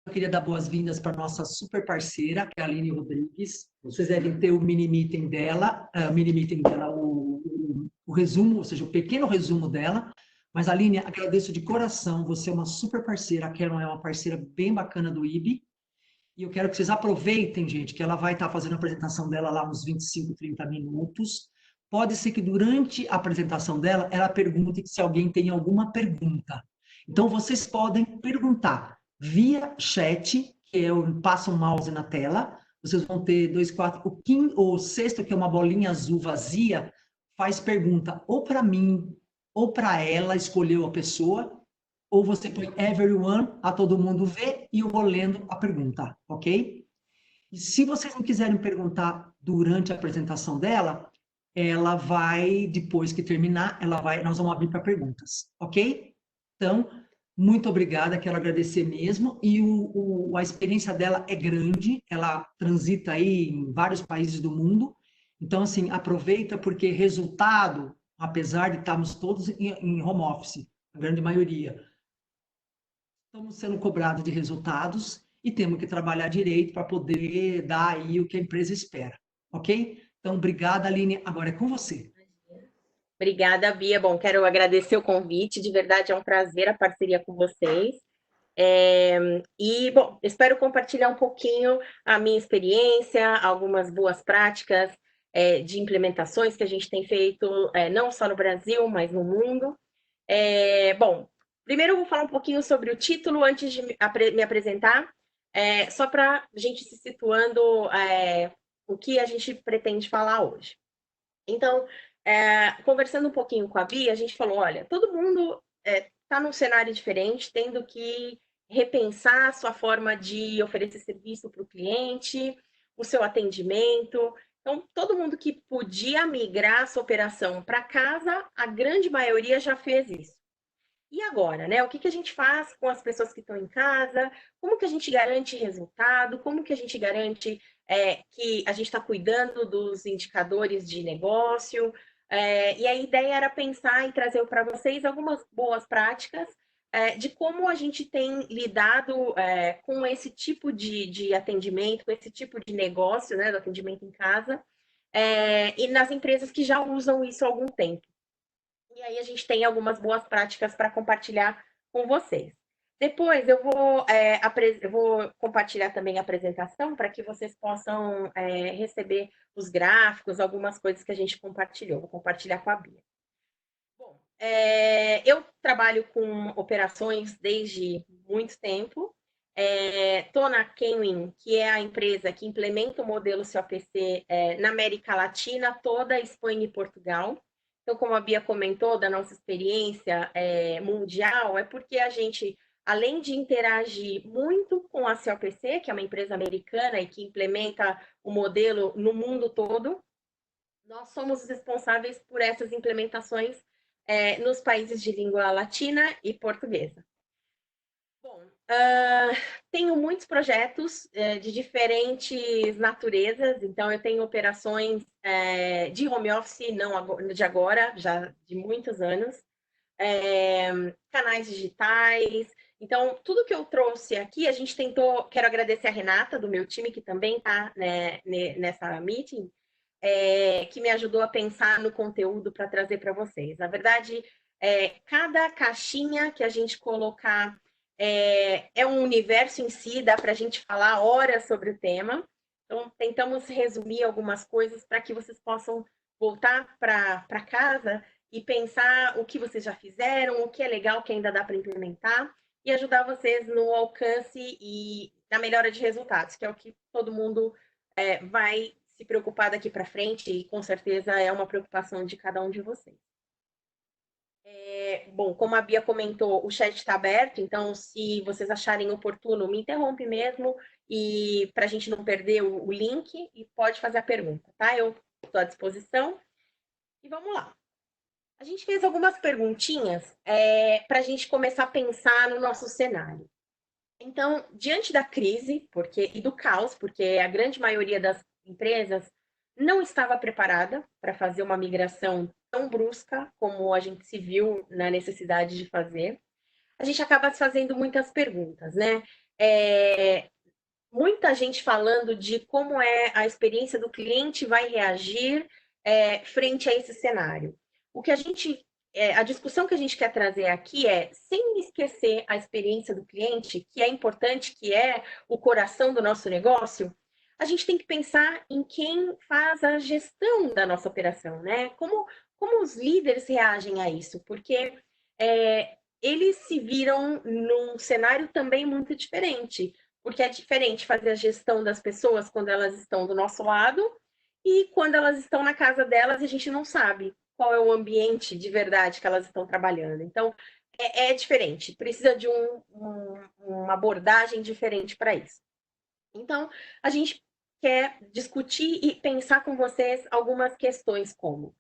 eu queria dar boas-vindas para a nossa super parceira, que é a Aline Rodrigues. Vocês devem ter o mini meeting dela, o resumo, ou seja, o pequeno resumo dela. Mas, Aline, agradeço de coração, você é uma super parceira, a Karen é uma parceira bem bacana do IB, e eu quero que vocês aproveitem, gente, que ela vai estar fazendo a apresentação dela lá uns 25, 30 minutos. Pode ser que durante a apresentação dela, ela pergunte se alguém tem alguma pergunta. Então, vocês podem perguntar via chat, que eu passo o mouse na tela, vocês vão ter dois, quatro, o sexto, que é uma bolinha azul vazia, faz pergunta ou para mim, ou para ela, escolheu a pessoa, ou você põe everyone, a todo mundo ver, e eu vou lendo a pergunta, ok? E se vocês não quiserem perguntar durante a apresentação dela, ela vai, depois que terminar, nós vamos abrir para perguntas, ok? Então, muito obrigada, quero agradecer mesmo, e a experiência dela é grande, ela transita aí em vários países do mundo, então, assim, aproveita, porque resultado, apesar de estarmos todos em home office, a grande maioria, estamos sendo cobrados de resultados e temos que trabalhar direito para poder dar aí o que a empresa espera, ok? Então, obrigada, Aline. Agora é com você. Obrigada, Bia. Bom, quero agradecer o convite. De verdade, é um prazer a parceria com vocês. Bom, espero compartilhar um pouquinho a minha experiência, algumas boas práticas de implementações que a gente tem feito, não só no Brasil, mas no mundo. Bom, primeiro eu vou falar um pouquinho sobre o título antes de me apresentar, só para a gente se situando o que a gente pretende falar hoje. Então, conversando um pouquinho com a Bia, a gente falou, olha, todo mundo está num cenário diferente, tendo que repensar a sua forma de oferecer serviço para o cliente, o seu atendimento. Então, todo mundo que podia migrar a sua operação para casa, a grande maioria já fez isso. E agora, né? O que a gente faz com as pessoas que estão em casa? Como que a gente garante resultado? Como que a gente garante que a gente está cuidando dos indicadores de negócio? E a ideia era pensar e trazer para vocês algumas boas práticas de como a gente tem lidado com esse tipo de atendimento, com esse tipo de negócio, né, do atendimento em casa, e nas empresas que já usam isso há algum tempo. E aí a gente tem algumas boas práticas para compartilhar com vocês. Depois eu vou compartilhar também a apresentação para que vocês possam receber os gráficos, algumas coisas que a gente compartilhou. Vou compartilhar com a Bia. Bom, eu trabalho com operações desde muito tempo. Estou na Kenwin, que é a empresa que implementa o modelo COPC na América Latina, toda a Espanha e Portugal. Então, como a Bia comentou da nossa experiência mundial, é porque a gente, além de interagir muito com a COPC, que é uma empresa americana e que implementa o modelo no mundo todo, nós somos os responsáveis por essas implementações nos países de língua latina e portuguesa. Bom, tenho muitos projetos de diferentes naturezas, então eu tenho operações de home office, não de agora, já de muitos anos, canais digitais. Então, tudo que eu trouxe aqui, a gente tentou. Quero agradecer a Renata, do meu time, que também está nessa meeting, que me ajudou a pensar no conteúdo para trazer para vocês. Na verdade, cada caixinha que a gente colocar é um universo em si, dá para a gente falar horas sobre o tema. Então, tentamos resumir algumas coisas para que vocês possam voltar para casa e pensar o que vocês já fizeram, o que é legal que ainda dá para implementar e ajudar vocês no alcance e na melhora de resultados, que é o que todo mundo vai se preocupar daqui para frente e com certeza é uma preocupação de cada um de vocês. Bom, como a Bia comentou, o chat está aberto, então se vocês acharem oportuno, me interrompe mesmo e para a gente não perder o link e pode fazer a pergunta, tá? Eu estou à disposição e vamos lá. A gente fez algumas perguntinhas para a gente começar a pensar no nosso cenário. Então, diante da crise e do caos, porque a grande maioria das empresas não estava preparada para fazer uma migração tão brusca como a gente se viu na necessidade de fazer, a gente acaba se fazendo muitas perguntas, né? muita gente falando de como é a experiência do cliente vai reagir frente a esse cenário. O que a discussão que a gente quer trazer aqui é, sem esquecer a experiência do cliente, que é importante, que é o coração do nosso negócio, a gente tem que pensar em quem faz a gestão da nossa operação, né? Como os líderes reagem a isso? Porque eles se viram num cenário também muito diferente, porque é diferente fazer a gestão das pessoas quando elas estão do nosso lado e quando elas estão na casa delas, a gente não sabe qual é o ambiente de verdade que elas estão trabalhando. Então, é diferente, precisa de uma abordagem diferente para isso. Então, a gente quer discutir e pensar com vocês algumas questões como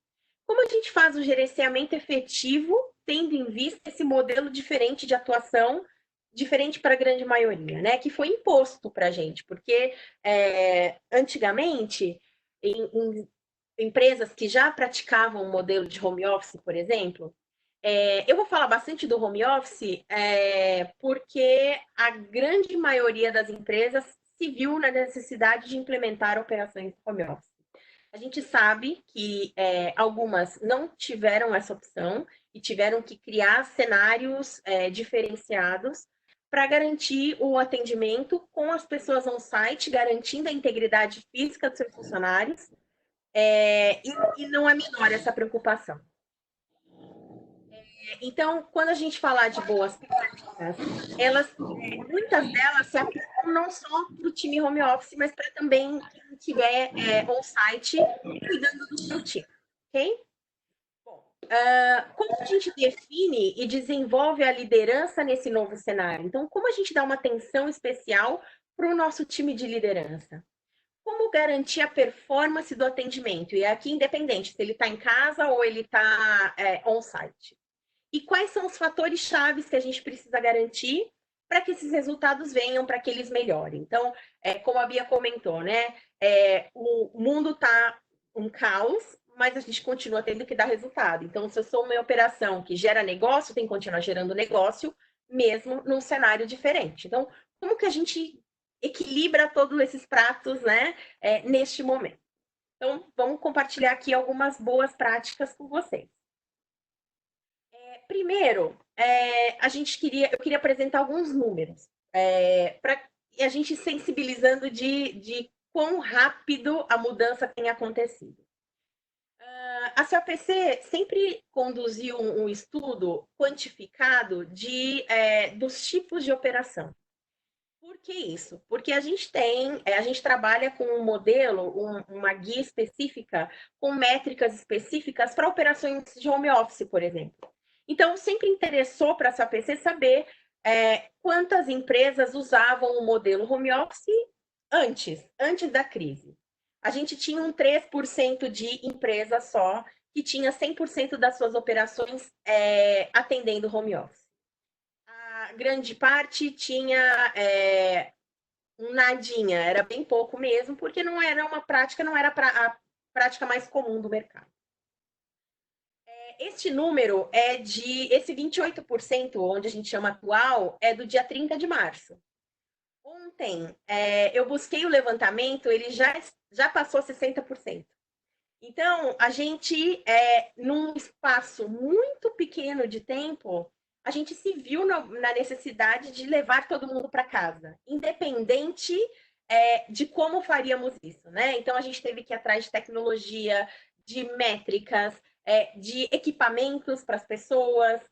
a gente faz o gerenciamento efetivo, tendo em vista esse modelo diferente de atuação, diferente para a grande maioria, né? Que foi imposto para a gente, porque antigamente, em empresas que já praticavam o modelo de home office, por exemplo, eu vou falar bastante do home office porque a grande maioria das empresas se viu na necessidade de implementar operações de home office. A gente sabe que algumas não tiveram essa opção e tiveram que criar cenários diferenciados para garantir o atendimento com as pessoas on-site, garantindo a integridade física dos seus funcionários, e não é menor essa preocupação. Então, quando a gente falar de boas práticas, muitas delas se aplicam não só para o time home office, mas para também quem estiver on-site cuidando do seu time, ok? Bom, como a gente define e desenvolve a liderança nesse novo cenário? Então, como a gente dá uma atenção especial para o nosso time de liderança? Como garantir a performance do atendimento? E aqui, independente se ele está em casa ou ele está on-site. E quais são os fatores chaves que a gente precisa garantir para que esses resultados venham, para que eles melhorem? Então, como a Bia comentou, né? O mundo está um caos, mas a gente continua tendo que dar resultado. Então, se eu sou uma operação que gera negócio, tem que continuar gerando negócio, mesmo num cenário diferente. Então, como que a gente equilibra todos esses pratos, né, neste momento? Então, vamos compartilhar aqui algumas boas práticas com vocês. Primeiro, eu queria apresentar alguns números, para a gente sensibilizando de quão rápido a mudança tem acontecido. A COPC sempre conduziu um estudo quantificado dos tipos de operação. Por que isso? Porque a gente trabalha com um modelo, uma guia específica, com métricas específicas para operações de home office, por exemplo. Então, sempre interessou para a SAPC saber quantas empresas usavam o modelo home office antes da crise. A gente tinha um 3% de empresas só que tinha 100% das suas operações atendendo home office. A grande parte tinha um nadinha, era bem pouco mesmo, porque não era uma prática, não era a prática mais comum do mercado. Este número esse 28%, onde a gente chama atual, é do dia 30 de março. Ontem, eu busquei o levantamento, ele já passou 60%. Então, a gente, num espaço muito pequeno de tempo, a gente se viu na necessidade de levar todo mundo para casa, independente de como faríamos isso, né? Então, a gente teve que ir atrás de tecnologia, de métricas, de equipamentos para as pessoas,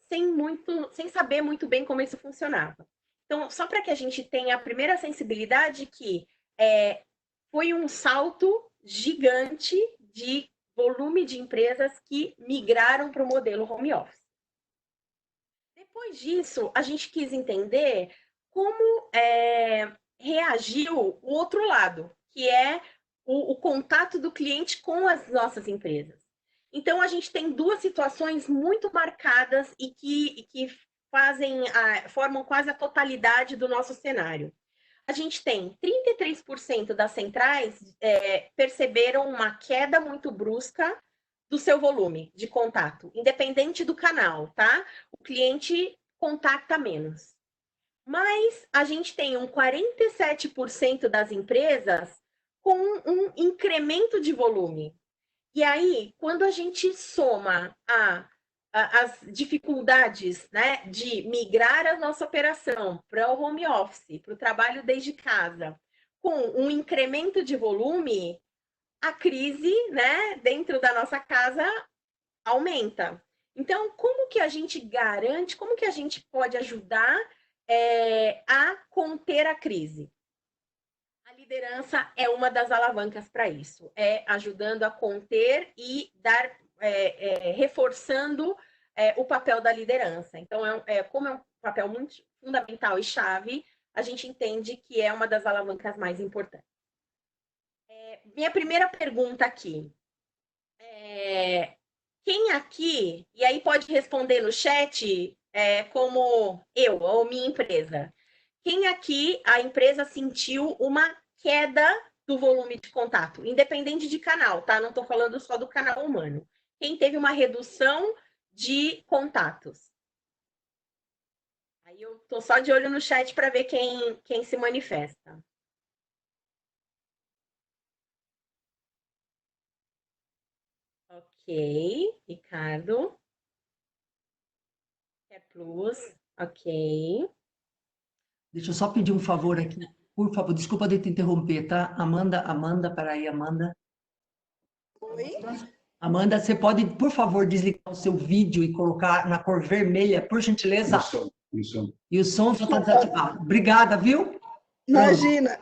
sem saber muito bem como isso funcionava. Então, só para que a gente tenha a primeira sensibilidade que foi um salto gigante de volume de empresas que migraram para o modelo home office. Depois disso, a gente quis entender como reagiu o outro lado, que é o contato do cliente com as nossas empresas. Então, a gente tem duas situações muito marcadas e que formam quase a totalidade do nosso cenário. A gente tem 33% das centrais perceberam uma queda muito brusca do seu volume de contato, independente do canal, tá? O cliente contacta menos. Mas a gente tem um 47% das empresas com um incremento de volume. E aí, quando a gente soma as dificuldades, né, de migrar a nossa operação para o home office, para o trabalho desde casa, com um incremento de volume, a crise, né, dentro da nossa casa aumenta. Então, como que a gente garante, como que a gente pode ajudar a conter a crise? A liderança é uma das alavancas para isso, é ajudando a conter e dar, reforçando o papel da liderança. Então, como é um papel muito fundamental e chave, a gente entende que é uma das alavancas mais importantes. Minha primeira pergunta aqui é, quem aqui, e aí pode responder no chat, como eu ou minha empresa, quem aqui a empresa sentiu uma queda do volume de contato, independente de canal, tá? Não estou falando só do canal humano. Quem teve uma redução de contatos? Aí eu estou só de olho no chat para ver quem se manifesta. Ok, Ricardo. Quer plus, ok. Deixa eu só pedir um favor aqui. Por favor, desculpa de te interromper, tá? Amanda, peraí, Amanda. Oi? Amanda, você pode, por favor, desligar o seu vídeo e colocar na cor vermelha, por gentileza? Isso. E o som já está desativado. Obrigada, viu? Imagina.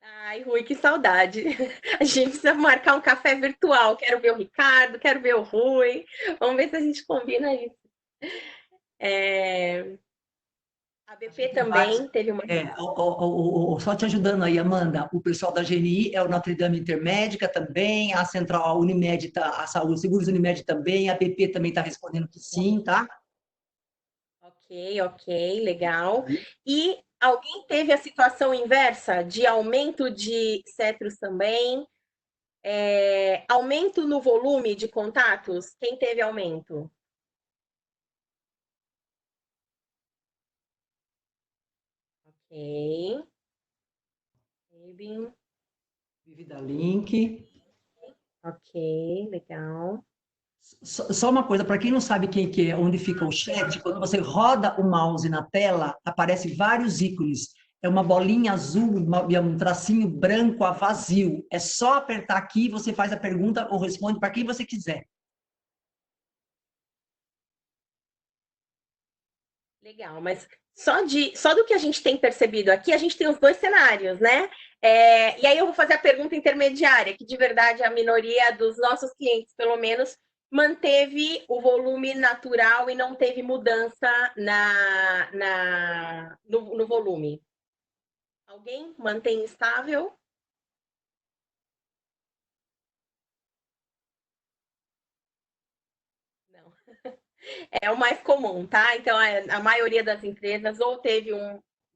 Ai, Rui, que saudade. A gente precisa marcar um café virtual. Quero ver o Ricardo, quero ver o Rui. Vamos ver se a gente combina isso. A BP também teve uma. Só te ajudando aí, Amanda. O pessoal da GNI é o Notre Dame Intermédica também, a Central, a Unimed, a Saúde, Seguros Unimed também, a BP também está respondendo que sim, tá? Ok, legal. E alguém teve a situação inversa de aumento de cetros também? Aumento no volume de contatos? Quem teve aumento? Ok. Vivi da Link. Ok, legal. Só uma coisa, para quem não sabe quem que é, onde fica o chat, quando você roda o mouse na tela, aparece vários ícones. É uma bolinha azul e um tracinho branco a vazio. É só apertar aqui e você faz a pergunta ou responde para quem você quiser. Legal, mas só do que a gente tem percebido aqui, a gente tem os dois cenários, né? E aí eu vou fazer a pergunta intermediária, que de verdade a minoria dos nossos clientes, pelo menos, manteve o volume natural e não teve mudança no volume. Alguém mantém estável? Não. É o mais comum, tá? Então, a maioria das empresas ou teve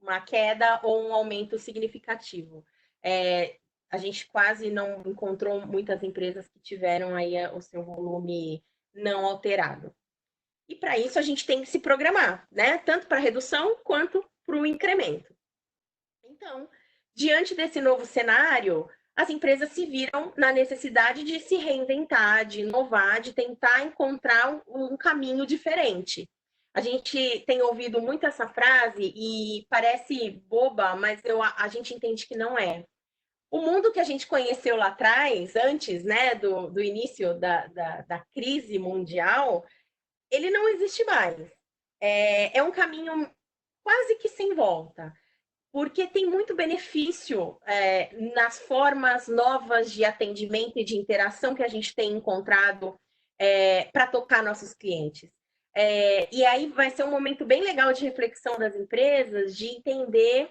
uma queda ou um aumento significativo. A gente quase não encontrou muitas empresas que tiveram aí o seu volume não alterado. E para isso a gente tem que se programar, né? Tanto para redução quanto para o incremento. Então, diante desse novo cenário, as empresas se viram na necessidade de se reinventar, de inovar, de tentar encontrar um caminho diferente. A gente tem ouvido muito essa frase e parece boba, mas a gente entende que não é. O mundo que a gente conheceu lá atrás, antes, né, do início da crise mundial, ele não existe mais. É um caminho quase que sem volta, porque tem muito benefício nas formas novas de atendimento e de interação que a gente tem encontrado para tocar nossos clientes. E aí vai ser um momento bem legal de reflexão das empresas, de entender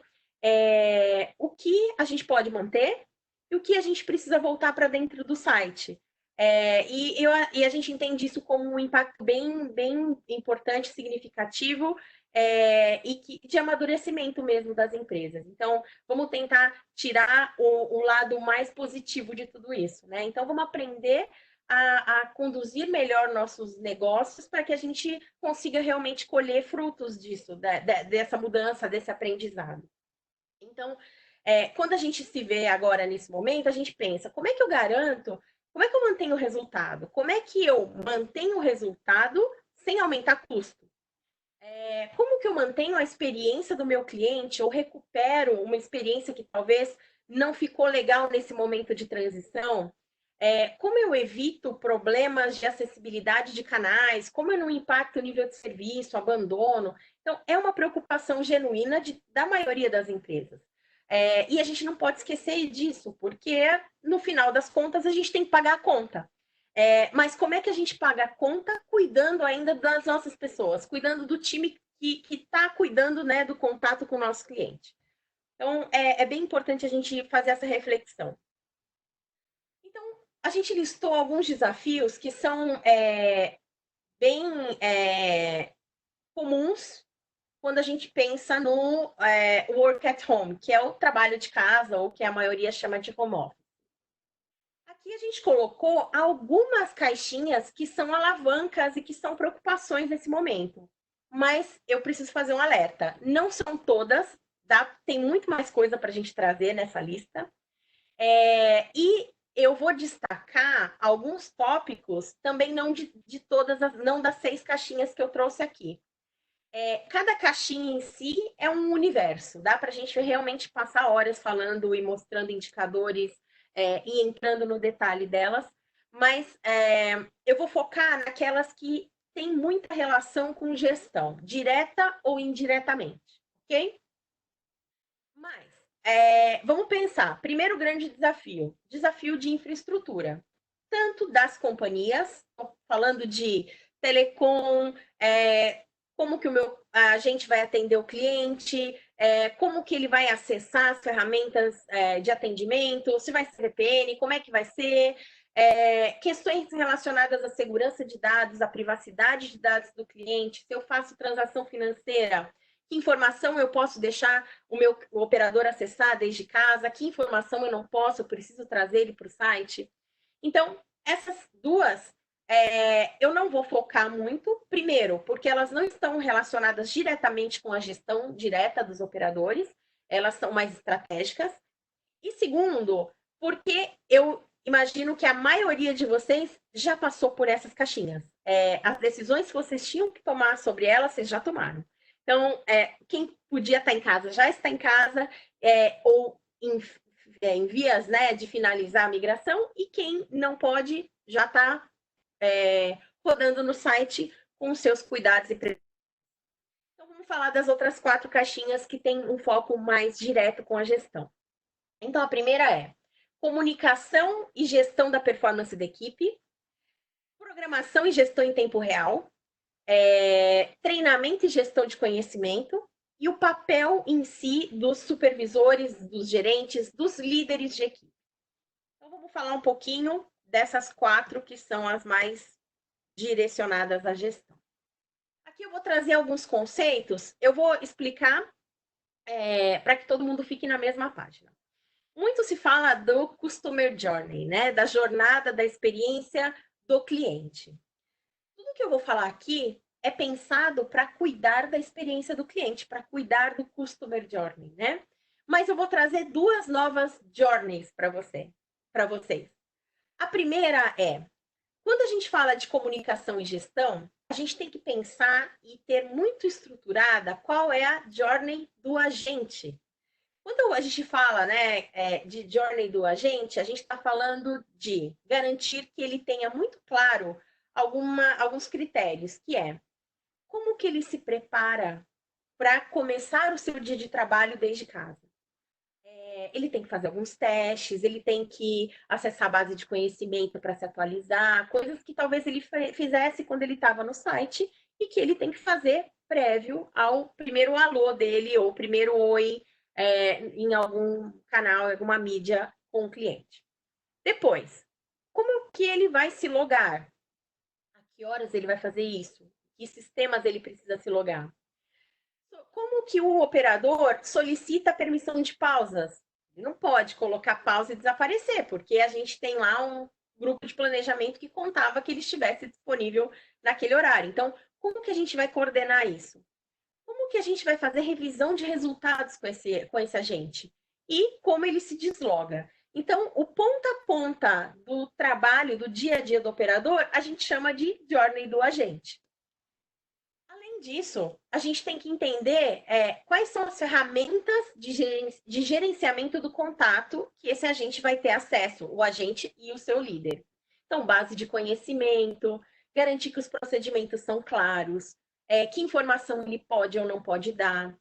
o que a gente pode manter e o que a gente precisa voltar para dentro do site. E a gente entende isso como um impacto bem importante, significativo, de amadurecimento mesmo das empresas. Então, vamos tentar tirar o lado mais positivo de tudo isso, né? Então, vamos aprender a conduzir melhor nossos negócios para que a gente consiga realmente colher frutos disso, dessa mudança, desse aprendizado. Então, quando a gente se vê agora nesse momento, a gente pensa, como é que eu garanto, como é que eu mantenho o resultado? Como é que eu mantenho o resultado sem aumentar custo? Como que eu mantenho a experiência do meu cliente ou recupero uma experiência que talvez não ficou legal nesse momento de transição? Como eu evito problemas de acessibilidade de canais? Como eu não impacto o nível de serviço, abandono? Então, é uma preocupação genuína da maioria das empresas. E a gente não pode esquecer disso, porque no final das contas a gente tem que pagar a conta. Mas como é que a gente paga a conta cuidando ainda das nossas pessoas, cuidando do time que está cuidando, né, do contato com o nosso cliente? Então, é bem importante a gente fazer essa reflexão. Então, a gente listou alguns desafios que são bem comuns quando a gente pensa no work at home, que é o trabalho de casa, ou que a maioria chama de home office. Aqui a gente colocou algumas caixinhas que são alavancas e que são preocupações nesse momento. Mas eu preciso fazer um alerta. Não são todas, tem muito mais coisa para a gente trazer nessa lista. E eu vou destacar alguns tópicos, também não de todas, não das 6 caixinhas que eu trouxe aqui. Cada caixinha em si é um universo, dá para a gente realmente passar horas falando e mostrando indicadores e entrando no detalhe delas, mas eu vou focar naquelas que têm muita relação com gestão, direta ou indiretamente, ok? Mas vamos pensar. Primeiro grande desafio de infraestrutura, tanto das companhias, falando de telecom, como que o agente vai atender o cliente, como que ele vai acessar as ferramentas de atendimento, se vai ser VPN, como é que vai ser, questões relacionadas à segurança de dados, à privacidade de dados do cliente, se eu faço transação financeira, que informação eu posso deixar o meu operador acessar desde casa, que informação eu não posso, eu preciso trazer ele para o site. Então, essas duas eu não vou focar muito, primeiro, porque elas não estão relacionadas diretamente com a gestão direta dos operadores, elas são mais estratégicas. E segundo, porque eu imagino que a maioria de vocês já passou por essas caixinhas. As decisões que vocês tinham que tomar sobre elas, vocês já tomaram. Então, quem podia estar em casa já está em casa, ou em vias, né, de finalizar a migração, e quem não pode já está rodando no site com os seus cuidados e prevenções. Então, vamos falar das outras 4 caixinhas que têm um foco mais direto com a gestão. Então, a primeira é comunicação e gestão da performance da equipe, programação e gestão em tempo real, treinamento e gestão de conhecimento, e o papel em si dos supervisores, dos gerentes, dos líderes de equipe. Então, vamos falar um pouquinho dessas 4 que são as mais direcionadas à gestão. Aqui eu vou trazer alguns conceitos, eu vou explicar para que todo mundo fique na mesma página. Muito se fala do Customer Journey, né? Da jornada, da experiência do cliente. Tudo que eu vou falar aqui é pensado para cuidar da experiência do cliente, para cuidar do Customer Journey, né? Mas eu vou trazer 2 novas journeys para vocês. A primeira quando a gente fala de comunicação e gestão, a gente tem que pensar e ter muito estruturada qual é a journey do agente. Quando a gente fala, né, de journey do agente, a gente está falando de garantir que ele tenha muito claro alguns critérios, que é como que ele se prepara para começar o seu dia de trabalho desde casa. Ele tem que fazer alguns testes, ele tem que acessar a base de conhecimento para se atualizar, coisas que talvez ele fizesse quando ele estava no site e que ele tem que fazer prévio ao primeiro alô dele ou primeiro oi em algum canal, alguma mídia com o cliente. Depois, como que ele vai se logar? A que horas ele vai fazer isso? Que sistemas ele precisa se logar? Como que o operador solicita permissão de pausas? Ele não pode colocar pausa e desaparecer, porque a gente tem lá grupo de planejamento que contava que ele estivesse disponível naquele horário. Então, como que a gente vai coordenar isso? Como que a gente vai fazer revisão de resultados com esse agente? E como ele se desloga? Então, o ponta a ponta do trabalho, do dia a dia do operador, a gente chama de journey do agente. Além disso, a gente tem que entender quais são as ferramentas de gerenciamento do contato que esse agente vai ter acesso, o agente e o seu líder. Então, base de conhecimento, garantir que os procedimentos são claros, que informação ele pode ou não pode dar,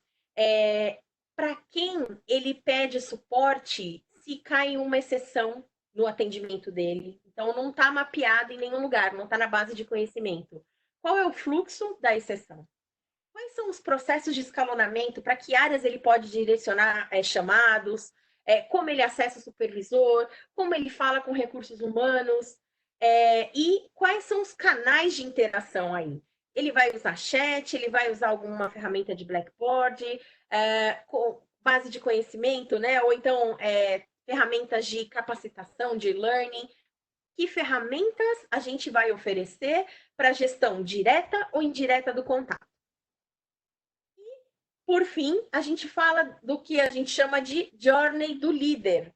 para quem ele pede suporte se cai uma exceção no atendimento dele. Então, não está mapeado em nenhum lugar, não está na base de conhecimento. Qual é o fluxo da exceção? Quais são os processos de escalonamento? Para que áreas ele pode direcionar chamados? Como ele acessa o supervisor? Como ele fala com recursos humanos? E quais são os canais de interação aí? Ele vai usar chat? Ele vai usar alguma ferramenta de Blackboard? Com base de conhecimento, né? Ou então ferramentas de capacitação, de learning? Que ferramentas a gente vai oferecer para gestão direta ou indireta do contato? E, por fim, a gente fala do que a gente chama de journey do líder.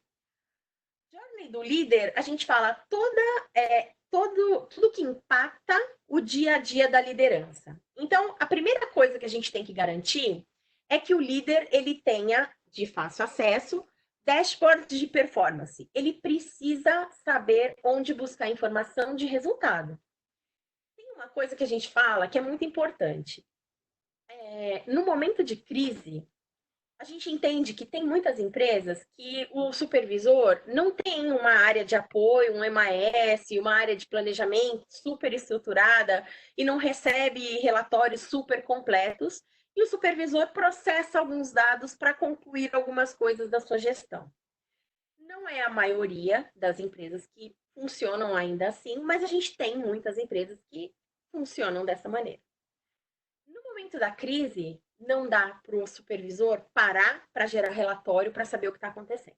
Journey do líder, a gente fala tudo que impacta o dia a dia da liderança. Então, a primeira coisa que a gente tem que garantir é que o líder ele tenha de fácil acesso dashboard de performance. Ele precisa saber onde buscar informação de resultado. Tem uma coisa que a gente fala que é muito importante. No momento de crise, a gente entende que tem muitas empresas que o supervisor não tem uma área de apoio, um MAS, uma área de planejamento super estruturada e não recebe relatórios super completos, e o supervisor processa alguns dados para concluir algumas coisas da sua gestão. Não é a maioria das empresas que funcionam ainda assim, mas a gente tem muitas empresas que funcionam dessa maneira. No momento da crise, não dá para o supervisor parar para gerar relatório para saber o que está acontecendo.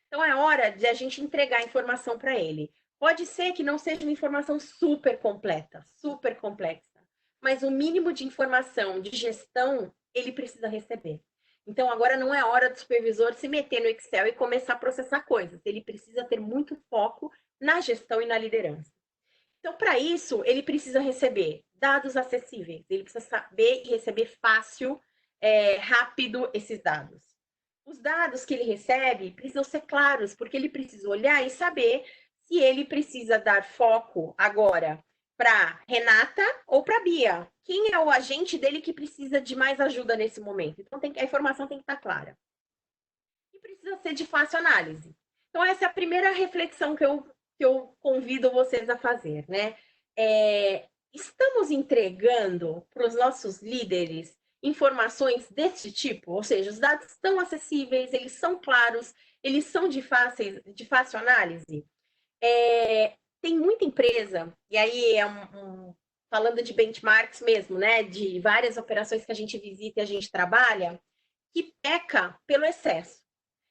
Então é hora de a gente entregar a informação para ele. Pode ser que não seja uma informação super completa, super complexa, mas o mínimo de informação de gestão ele precisa receber. Então agora não é hora do supervisor se meter no Excel e começar a processar coisas. Ele precisa ter muito foco na gestão e na liderança. Então, para isso, ele precisa receber dados acessíveis, ele precisa saber e receber fácil, rápido esses dados. Os dados que ele recebe precisam ser claros, porque ele precisa olhar e saber se ele precisa dar foco agora para Renata ou para Bia. Quem é o agente dele que precisa de mais ajuda nesse momento? Então, a informação tem que estar clara. E precisa ser de fácil análise. Então, essa é a primeira reflexão que eu convido vocês a fazer, né? Estamos entregando para os nossos líderes informações desse tipo? Ou seja, os dados estão acessíveis, eles são claros, eles são de fácil análise? Tem muita empresa, e aí falando de benchmarks mesmo, né? De várias operações que a gente visita e a gente trabalha, que peca pelo excesso.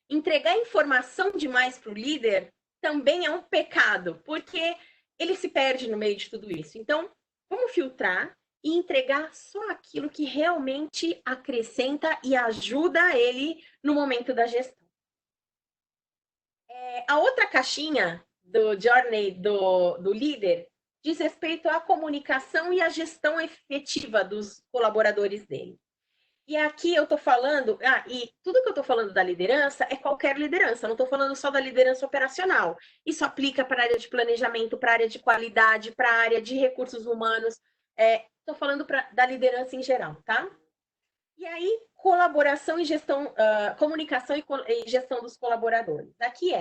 Entregar informação demais para o líder também é um pecado, porque ele se perde no meio de tudo isso. Então, vamos filtrar e entregar só aquilo que realmente acrescenta e ajuda ele no momento da gestão. A outra caixinha do journey do líder diz respeito à comunicação e à gestão efetiva dos colaboradores dele. E aqui eu estou falando, e tudo que eu estou falando da liderança é qualquer liderança, não estou falando só da liderança operacional. Isso aplica para a área de planejamento, para a área de qualidade, para a área de recursos humanos. Estou falando da liderança em geral, tá? E aí, colaboração e gestão, comunicação e gestão dos colaboradores. Aqui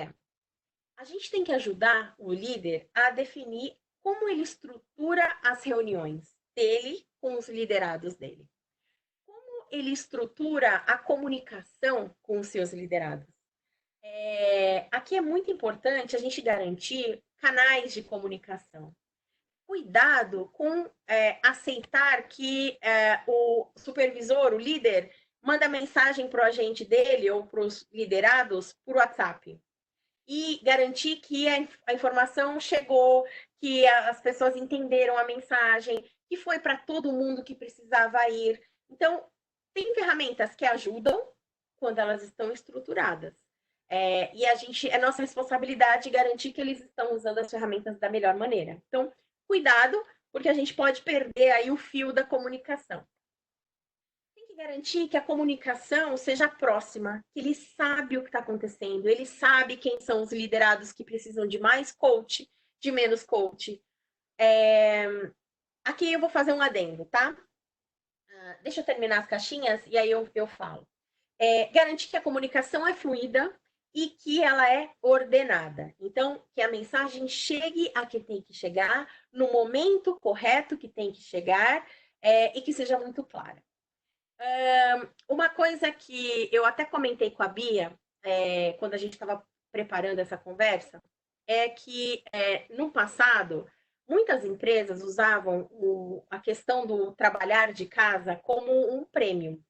a gente tem que ajudar o líder a definir como ele estrutura as reuniões dele com os liderados dele. Ele estrutura a comunicação com os seus liderados. Aqui é muito importante a gente garantir canais de comunicação. Cuidado com aceitar que o supervisor, o líder, manda mensagem para o agente dele ou para os liderados por WhatsApp. e garantir que a informação chegou, que as pessoas entenderam a mensagem, que foi para todo mundo que precisava ir. Então, tem ferramentas que ajudam quando elas estão estruturadas. E é nossa responsabilidade garantir que eles estão usando as ferramentas da melhor maneira. Então, cuidado, porque a gente pode perder aí o fio da comunicação. Tem que garantir que a comunicação seja próxima, que ele sabe o que está acontecendo, ele sabe quem são os liderados que precisam de mais coach, de menos coach. Aqui eu vou fazer um adendo, tá? Deixa eu terminar as caixinhas e aí eu falo. Garantir que a comunicação é fluida e que ela é ordenada. Então, que a mensagem chegue a quem tem que chegar, no momento correto que tem que chegar, e que seja muito clara. Uma coisa que eu até comentei com a Bia, quando a gente estava preparando essa conversa, é que no passado, muitas empresas usavam a questão do trabalhar de casa como um prêmio.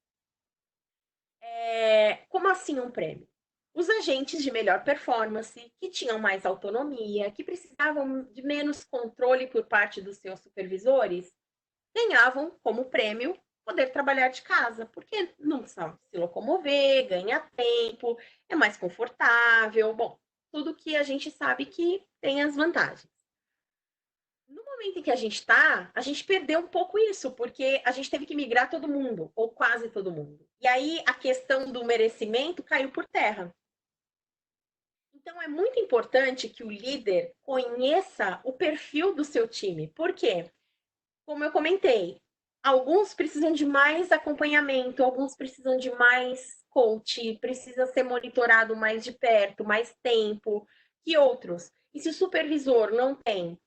Como assim um prêmio? Os agentes de melhor performance, que tinham mais autonomia, que precisavam de menos controle por parte dos seus supervisores, ganhavam como prêmio poder trabalhar de casa, porque não precisava se locomover, ganha tempo, é mais confortável, bom, tudo que a gente sabe que tem as vantagens. No momento em que a gente perdeu um pouco isso, porque a gente teve que migrar todo mundo, ou quase todo mundo. E aí a questão do merecimento caiu por terra. Então, é muito importante que o líder conheça o perfil do seu time. Por quê? Como eu comentei, alguns precisam de mais acompanhamento, alguns precisam de mais coach, precisa ser monitorado mais de perto, mais tempo que outros. E se o supervisor não tem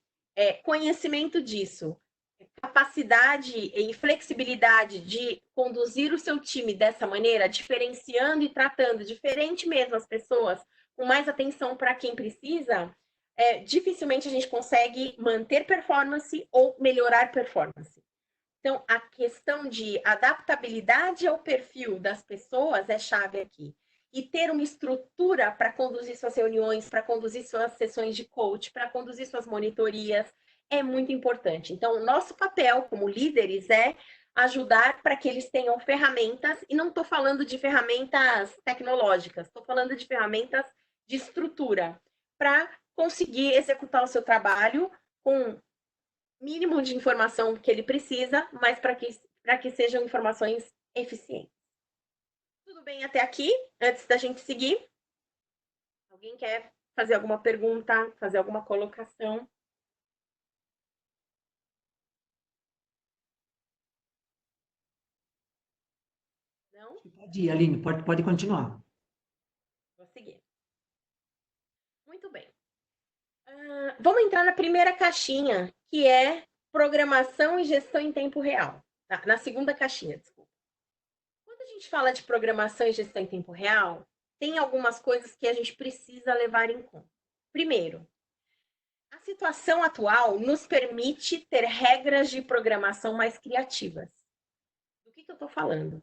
conhecimento disso, capacidade e flexibilidade de conduzir o seu time dessa maneira, diferenciando e tratando diferente mesmo as pessoas, com mais atenção para quem precisa, dificilmente a gente consegue manter performance ou melhorar performance. Então, a questão de adaptabilidade ao perfil das pessoas é chave aqui. E ter uma estrutura para conduzir suas reuniões, para conduzir suas sessões de coach, para conduzir suas monitorias, é muito importante. Então, nosso papel como líderes é ajudar para que eles tenham ferramentas, e não estou falando de ferramentas tecnológicas, estou falando de ferramentas de estrutura, para conseguir executar o seu trabalho com mínimo de informação que ele precisa, mas para que sejam informações eficientes. Tudo bem até aqui? Antes da gente seguir, alguém quer fazer alguma pergunta, fazer alguma colocação? Não? Pode ir, Aline, pode continuar. Vou seguir. Muito bem. Vamos entrar na primeira caixinha, que é programação e gestão em tempo real. Na segunda caixinha, desculpa. Quando a gente fala de programação e gestão em tempo real, tem algumas coisas que a gente precisa levar em conta. Primeiro, a situação atual nos permite ter regras de programação mais criativas. Do que eu estou falando?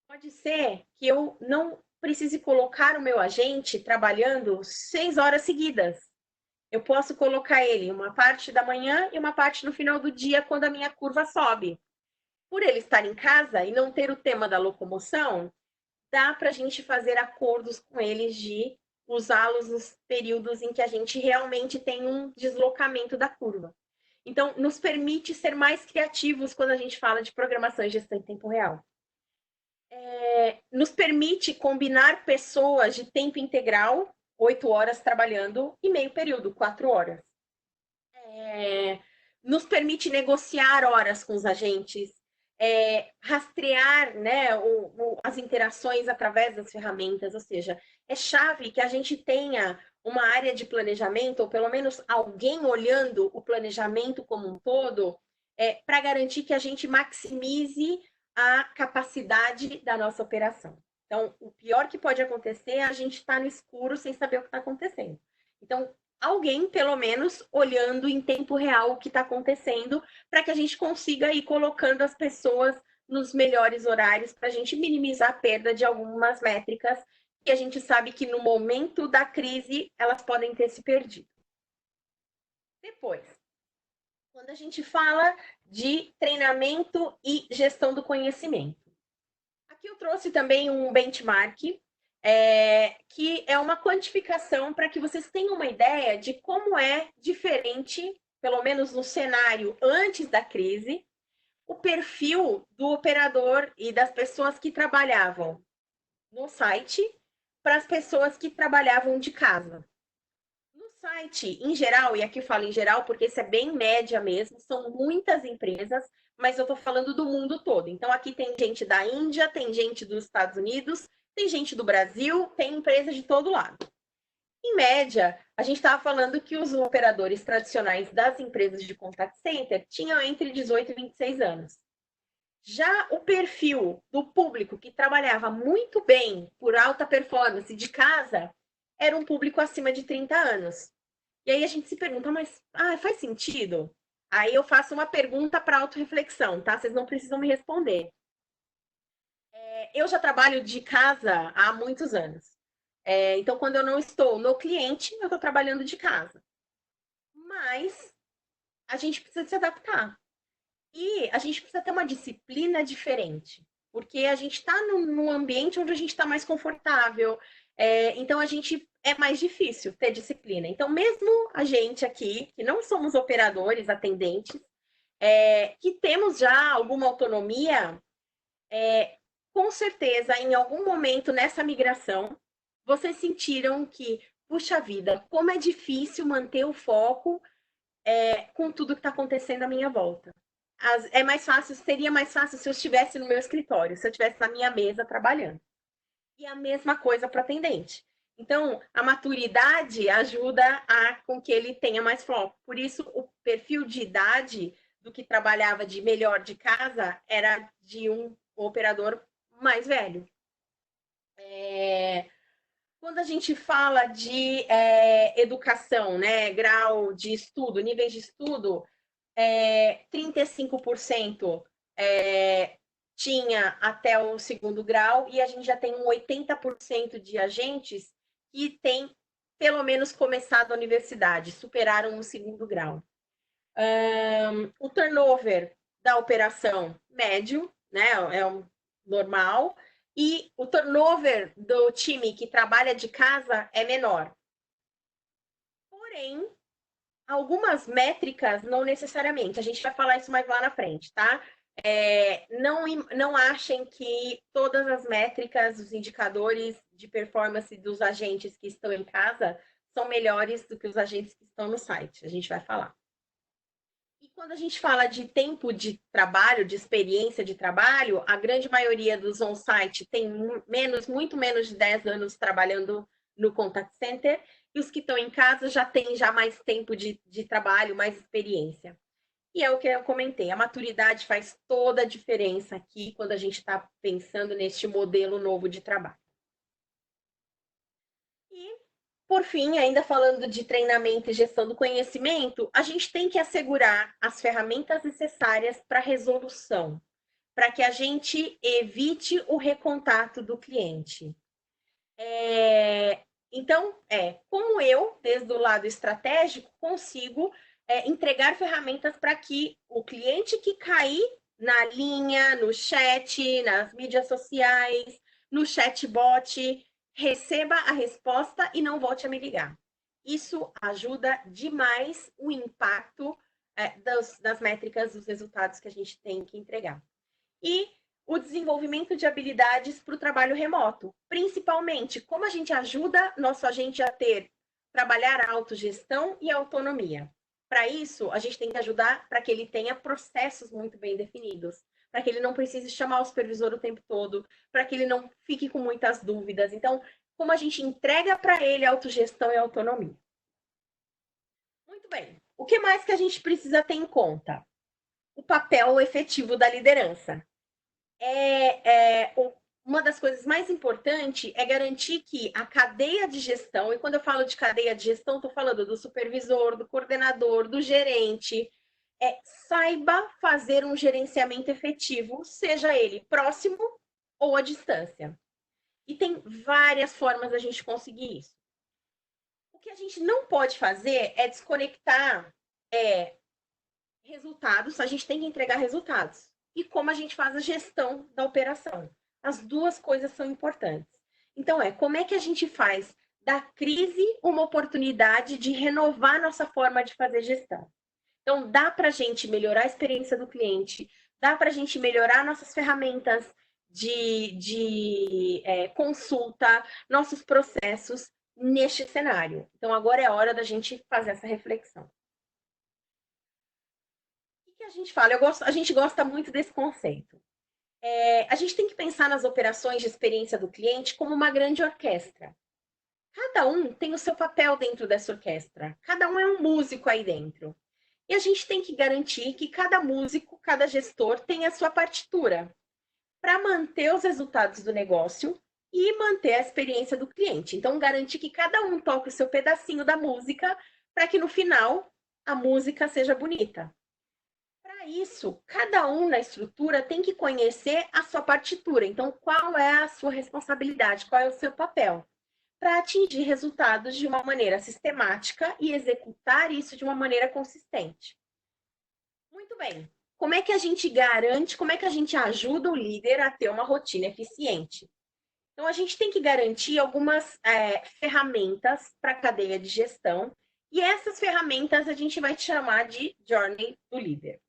Pode ser que eu não precise colocar o meu agente trabalhando 6 horas seguidas. Eu posso colocar ele uma parte da manhã e uma parte no final do dia, quando a minha curva sobe. Por ele estar em casa e não ter o tema da locomoção, dá para a gente fazer acordos com eles de usá-los nos períodos em que a gente realmente tem um deslocamento da curva. Então, nos permite ser mais criativos quando a gente fala de programação e gestão em tempo real. Nos permite combinar pessoas de tempo integral, 8 horas trabalhando, e meio período, 4 horas. Nos permite negociar horas com os agentes, rastrear, né, as interações através das ferramentas, ou seja, é chave que a gente tenha uma área de planejamento, ou pelo menos alguém olhando o planejamento como um todo, para garantir que a gente maximize a capacidade da nossa operação. Então, o pior que pode acontecer é a gente estar no escuro sem saber o que está acontecendo. Então, alguém, pelo menos, olhando em tempo real o que está acontecendo, para que a gente consiga ir colocando as pessoas nos melhores horários, para a gente minimizar a perda de algumas métricas e a gente sabe que no momento da crise elas podem ter se perdido. Depois, quando a gente fala de treinamento e gestão do conhecimento. Aqui eu trouxe também um benchmark, que é uma quantificação para que vocês tenham uma ideia de como é diferente, pelo menos no cenário antes da crise, o perfil do operador e das pessoas que trabalhavam no site para as pessoas que trabalhavam de casa. No site, em geral, e aqui eu falo em geral porque isso é bem média mesmo, são muitas empresas, mas eu estou falando do mundo todo. Então, aqui tem gente da Índia, tem gente dos Estados Unidos, tem gente do Brasil, tem empresa de todo lado. Em média, a gente estava falando que os operadores tradicionais das empresas de contact center tinham entre 18 e 26 anos. Já o perfil do público que trabalhava muito bem por alta performance de casa era um público acima de 30 anos. E aí a gente se pergunta, mas faz sentido? Aí eu faço uma pergunta para autorreflexão, tá? Vocês não precisam me responder. Eu já trabalho de casa há muitos anos. Então, quando eu não estou no cliente, eu estou trabalhando de casa. Mas a gente precisa se adaptar. E a gente precisa ter uma disciplina diferente, porque a gente está num ambiente onde a gente está mais confortável, então é mais difícil ter disciplina. Então, mesmo a gente aqui, que não somos operadores, atendentes, que temos já alguma autonomia, com certeza, em algum momento nessa migração, vocês sentiram que, puxa vida, como é difícil manter o foco com tudo que está acontecendo à minha volta. É mais fácil, seria mais fácil se eu estivesse no meu escritório, se eu estivesse na minha mesa trabalhando. E a mesma coisa para o atendente. Então, a maturidade ajuda com que ele tenha mais foco. Por isso, o perfil de idade do que trabalhava de melhor de casa era de um operador mais velho. Quando a gente fala de educação, né, grau de estudo, níveis de estudo, 35% tinha até o segundo grau, e a gente já tem um 80% de agentes que tem pelo menos começado a universidade, superaram o segundo grau. O turnover da operação médio, né, é o normal, e o turnover do time que trabalha de casa é menor. Porém, algumas métricas, não necessariamente, a gente vai falar isso mais lá na frente, tá? Não achem que todas as métricas, os indicadores de performance dos agentes que estão em casa são melhores do que os agentes que estão no site. A gente vai falar. E quando a gente fala de tempo de trabalho, de experiência de trabalho, a grande maioria dos on-site tem muito menos de 10 anos trabalhando no contact center, e os que estão em casa já têm mais tempo de trabalho, mais experiência. E é o que eu comentei, a maturidade faz toda a diferença aqui quando a gente está pensando neste modelo novo de trabalho. E, por fim, ainda falando de treinamento e gestão do conhecimento, a gente tem que assegurar as ferramentas necessárias para a resolução, para que a gente evite o recontato do cliente. Então, como eu, desde o lado estratégico, consigo entregar ferramentas para que o cliente que cair na linha, no chat, nas mídias sociais, no chatbot, receba a resposta e não volte a me ligar. Isso ajuda demais o impacto das métricas, dos resultados que a gente tem que entregar. E o desenvolvimento de habilidades para o trabalho remoto, principalmente como a gente ajuda nosso agente a trabalhar a autogestão e a autonomia. Para isso, a gente tem que ajudar para que ele tenha processos muito bem definidos, para que ele não precise chamar o supervisor o tempo todo, para que ele não fique com muitas dúvidas. Então, como a gente entrega para ele a autogestão e a autonomia. Muito bem. O que mais que a gente precisa ter em conta? O papel efetivo da liderança. Uma das coisas mais importantes é garantir que a cadeia de gestão, e quando eu falo de cadeia de gestão, estou falando do supervisor, do coordenador, do gerente, saiba fazer um gerenciamento efetivo, seja ele próximo ou à distância. E tem várias formas da gente conseguir isso. O que a gente não pode fazer é desconectar resultados, a gente tem que entregar resultados. E como a gente faz a gestão da operação. As duas coisas são importantes. Então, como é que a gente faz da crise uma oportunidade de renovar nossa forma de fazer gestão? Então, dá para a gente melhorar a experiência do cliente, dá para a gente melhorar nossas ferramentas de consulta, nossos processos neste cenário. Então, agora é a hora da gente fazer essa reflexão. O que a gente fala? A gente gosta muito desse conceito. A gente tem que pensar nas operações de experiência do cliente como uma grande orquestra. Cada um tem o seu papel dentro dessa orquestra. Cada um é um músico aí dentro. E a gente tem que garantir que cada músico, cada gestor tenha a sua partitura para manter os resultados do negócio e manter a experiência do cliente. Então, garantir que cada um toque o seu pedacinho da música para que no final a música seja bonita. Para isso, cada um na estrutura tem que conhecer a sua partitura. Então, qual é a sua responsabilidade? Qual é o seu papel? Para atingir resultados de uma maneira sistemática e executar isso de uma maneira consistente. Muito bem. Como é que a gente garante, como é que a gente ajuda o líder a ter uma rotina eficiente? Então, a gente tem que garantir algumas ferramentas para a cadeia de gestão, e essas ferramentas a gente vai chamar de Journey do Líder.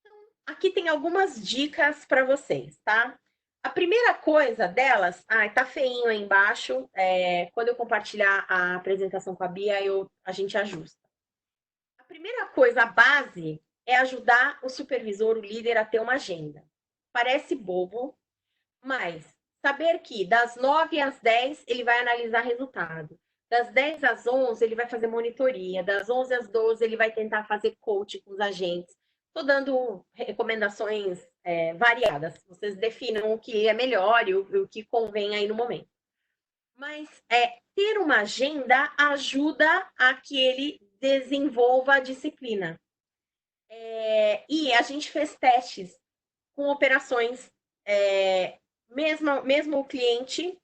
Então, aqui tem algumas dicas para vocês, tá? A primeira coisa delas, tá feinho aí embaixo, quando eu compartilhar a apresentação com a Bia, a gente ajusta. A primeira coisa, a base, é ajudar o supervisor, o líder, a ter uma agenda. Parece bobo, mas saber que das 9 às 10 ele vai analisar resultado. Das 10 às 11 ele vai fazer monitoria. Das 11 às 12 ele vai tentar fazer coaching com os agentes. Estou dando recomendações variadas. Vocês definam o que é melhor e o que convém aí no momento. Mas ter uma agenda ajuda a que ele desenvolva a disciplina. E a gente fez testes com operações, mesmo o cliente,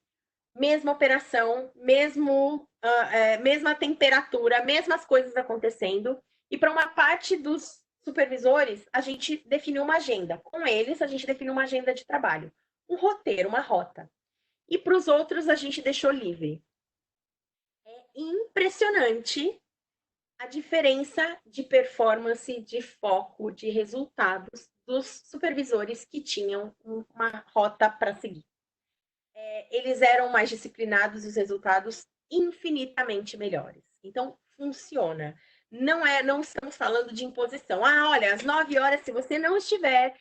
mesma operação, mesma temperatura, mesmas coisas acontecendo. E para uma parte dos supervisores, a gente definiu uma agenda. Com eles, a gente definiu uma agenda de trabalho, um roteiro, uma rota. E para os outros, a gente deixou livre. É impressionante a diferença de performance, de foco, de resultados dos supervisores que tinham uma rota para seguir. Eles eram mais disciplinados e os resultados infinitamente melhores. Então, funciona. Não estamos falando de imposição. Olha, às 9 horas, se você não estiver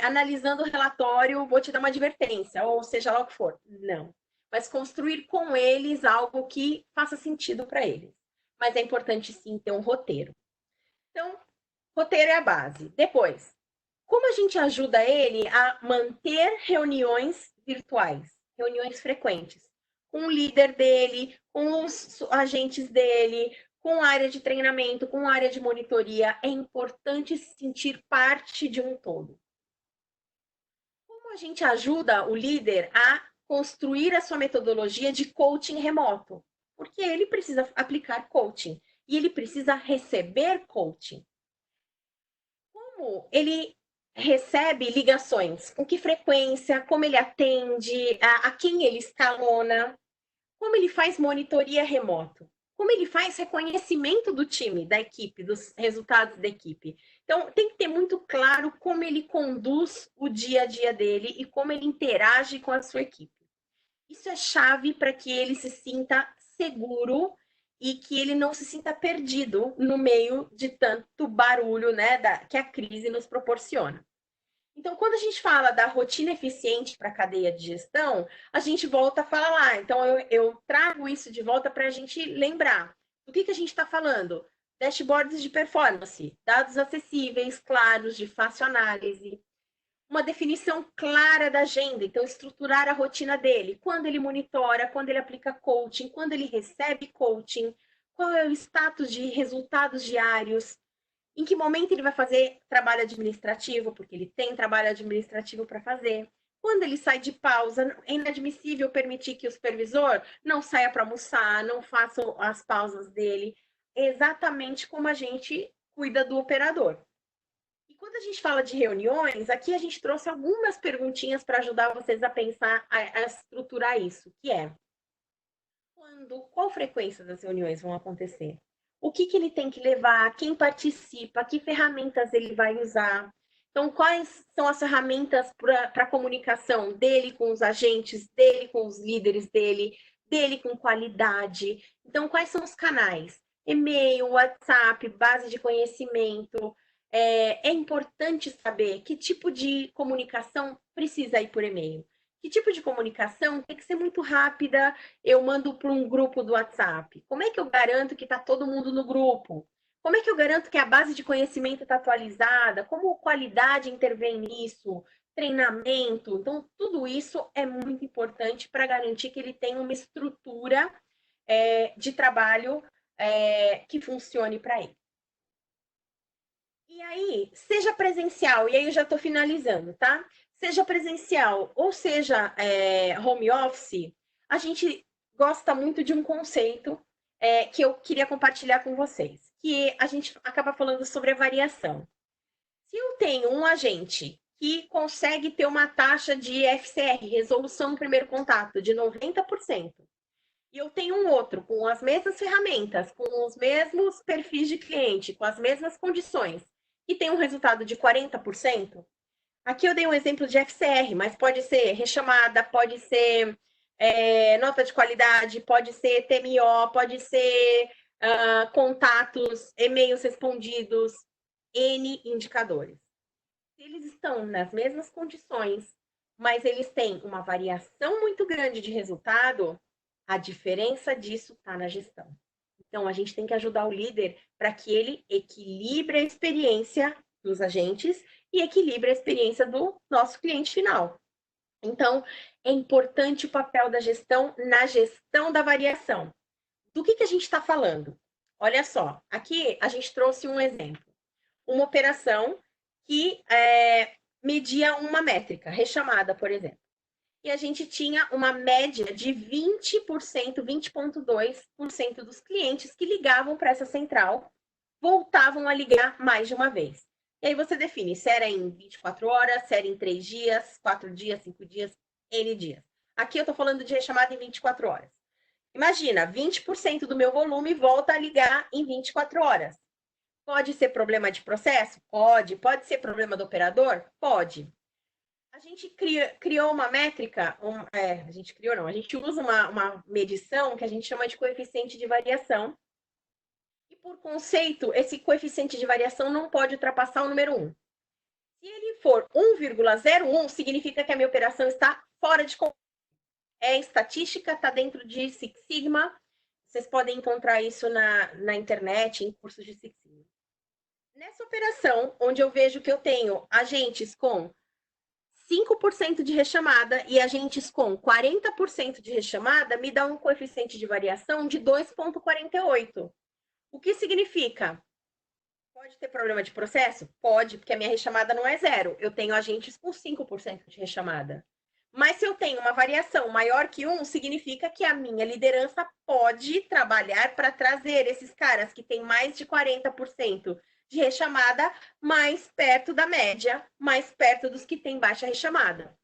analisando o relatório, vou te dar uma advertência, ou seja lá o que for. Não. Mas construir com eles algo que faça sentido para eles. Mas é importante, sim, ter um roteiro. Então, roteiro é a base. Depois, como a gente ajuda ele a manter reuniões virtuais? Reuniões frequentes, com o líder dele, com os agentes dele, com a área de treinamento, com a área de monitoria. É importante se sentir parte de um todo. Como a gente ajuda o líder a construir a sua metodologia de coaching remoto? Porque ele precisa aplicar coaching e ele precisa receber coaching. Como ele recebe ligações, com que frequência, como ele atende, a quem ele escalona, como ele faz monitoria remoto, como ele faz reconhecimento do time, da equipe, dos resultados da equipe. Então, tem que ter muito claro como ele conduz o dia a dia dele e como ele interage com a sua equipe. Isso é chave para que ele se sinta seguro e que ele não se sinta perdido no meio de tanto barulho, né, que a crise nos proporciona. Então, quando a gente fala da rotina eficiente para a cadeia de gestão, a gente volta a falar lá. Então, eu trago isso de volta para a gente lembrar. Do que a gente está falando? Dashboards de performance, dados acessíveis, claros, de fácil análise, uma definição clara da agenda, então estruturar a rotina dele, quando ele monitora, quando ele aplica coaching, quando ele recebe coaching, qual é o status de resultados diários, em que momento ele vai fazer trabalho administrativo, porque ele tem trabalho administrativo para fazer, Quando ele sai de pausa, é inadmissível permitir que o supervisor não saia para almoçar, não faça as pausas dele, exatamente como a gente cuida do operador. E quando a gente fala de reuniões, aqui a gente trouxe algumas perguntinhas para ajudar vocês a pensar, a estruturar isso, que é qual frequência das reuniões vão acontecer? O que ele tem que levar? Quem participa? Que ferramentas ele vai usar? Então, quais são as ferramentas para a comunicação dele com os agentes, dele com os líderes dele com qualidade? Então, quais são os canais? E-mail, WhatsApp, base de conhecimento. É importante saber que tipo de comunicação precisa ir por e-mail. Que tipo de comunicação tem que ser muito rápida, eu mando para um grupo do WhatsApp. Como é que eu garanto que está todo mundo no grupo? Como é que eu garanto que a base de conhecimento está atualizada? Como qualidade intervém nisso? Treinamento. Então, tudo isso é muito importante para garantir que ele tenha uma estrutura de trabalho que funcione para ele. E aí, seja presencial, e aí eu já estou finalizando, tá? Seja presencial ou seja home office, a gente gosta muito de um conceito que eu queria compartilhar com vocês, que a gente acaba falando sobre a variação. Se eu tenho um agente que consegue ter uma taxa de FCR, resolução no primeiro contato, de 90%, e eu tenho um outro com as mesmas ferramentas, com os mesmos perfis de cliente, com as mesmas condições, e tem um resultado de 40%, aqui eu dei um exemplo de FCR, mas pode ser rechamada, pode ser nota de qualidade, pode ser TMO, pode ser contatos, e-mails respondidos, N indicadores. Se eles estão nas mesmas condições, mas eles têm uma variação muito grande de resultado, a diferença disso está na gestão. Então, a gente tem que ajudar o líder para que ele equilibre a experiência dos agentes e equilibre a experiência do nosso cliente final. Então, é importante o papel da gestão na gestão da variação. Do que a gente está falando? Olha só, aqui a gente trouxe um exemplo. Uma operação que media uma métrica, rechamada, por exemplo. E a gente tinha uma média de 20%, 20,2% dos clientes que ligavam para essa central voltavam a ligar mais de uma vez. E aí você define se era em 24 horas, se era em 3 dias, 4 dias, 5 dias, N dias. Aqui eu estou falando de rechamada em 24 horas. Imagina, 20% do meu volume volta a ligar em 24 horas. Pode ser problema de processo? Pode. Pode ser problema do operador? Pode. A gente criou uma métrica, a gente criou não, a gente usa uma medição que a gente chama de coeficiente de variação. E por conceito, esse coeficiente de variação não pode ultrapassar o número 1. Se ele for 1,01, significa que a minha operação está fora de controle. É estatística, está dentro de Six Sigma. Vocês podem encontrar isso na internet, em cursos de Six Sigma. Nessa operação, onde eu vejo que eu tenho agentes com 5% de rechamada e agentes com 40% de rechamada, me dá um coeficiente de variação de 2,48. O que significa? Pode ter problema de processo? Pode, porque a minha rechamada não é zero. Eu tenho agentes com 5% de rechamada. Mas se eu tenho uma variação maior que 1, significa que a minha liderança pode trabalhar para trazer esses caras que têm mais de 40% de rechamada mais perto da média, mais perto dos que têm baixa rechamada.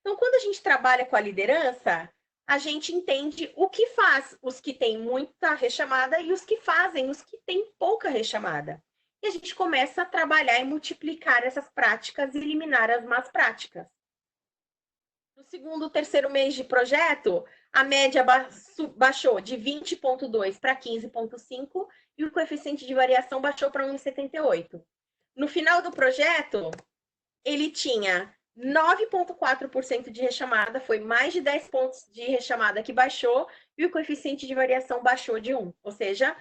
Então, quando a gente trabalha com a liderança, a gente entende o que faz os que têm muita rechamada e os que fazem os que têm pouca rechamada. E a gente começa a trabalhar e multiplicar essas práticas e eliminar as más práticas. No segundo, terceiro mês de projeto, a média baixou de 20,2 para 15,5 e o coeficiente de variação baixou para 1,78. No final do projeto, ele tinha 9,4% de rechamada, foi mais de 10 pontos de rechamada que baixou, e o coeficiente de variação baixou de 1. Ou seja,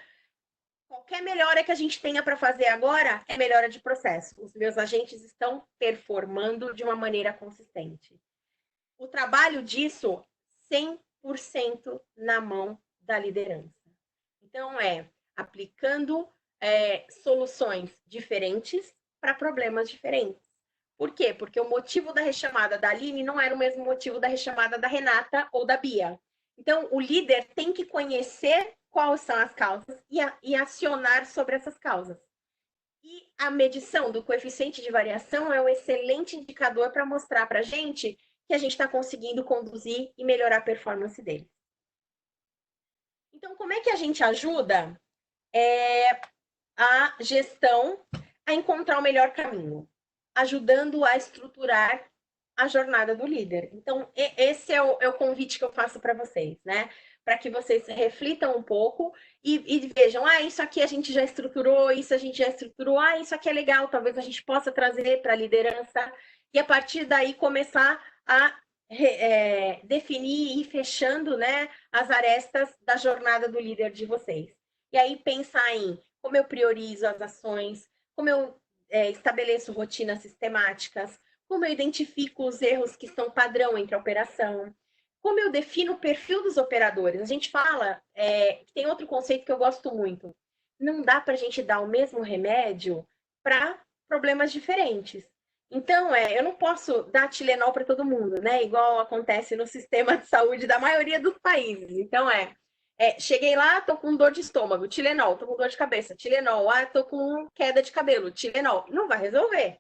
qualquer melhora que a gente tenha para fazer agora é melhora de processo. Os meus agentes estão performando de uma maneira consistente. O trabalho disso, 100% na mão da liderança. Então, aplicando soluções diferentes para problemas diferentes. Por quê? Porque o motivo da rechamada da Aline não era o mesmo motivo da rechamada da Renata ou da Bia. Então, o líder tem que conhecer quais são as causas e acionar sobre essas causas. E a medição do coeficiente de variação é um excelente indicador para mostrar para a gente que a gente está conseguindo conduzir e melhorar a performance dele. Então, como é que a gente ajuda a gestão a encontrar o melhor caminho? Ajudando a estruturar a jornada do líder. Então, esse é o convite que eu faço para vocês, né? Para que vocês reflitam um pouco e vejam, isso aqui a gente já estruturou, isso a gente já estruturou, isso aqui é legal, talvez a gente possa trazer para a liderança, e a partir daí começar a definir e ir fechando, né, as arestas da jornada do líder de vocês. E aí pensar em como eu priorizo as ações, como eu estabeleço rotinas sistemáticas, como eu identifico os erros que são padrão entre a operação, como eu defino o perfil dos operadores. A gente fala, tem outro conceito que eu gosto muito, não dá para a gente dar o mesmo remédio para problemas diferentes. Então, eu não posso dar Tilenol para todo mundo, né? Igual acontece no sistema de saúde da maioria dos países. Então, cheguei lá, tô com dor de estômago, Tilenol, tô com dor de cabeça, Tilenol, tô com queda de cabelo, Tilenol. Não vai resolver.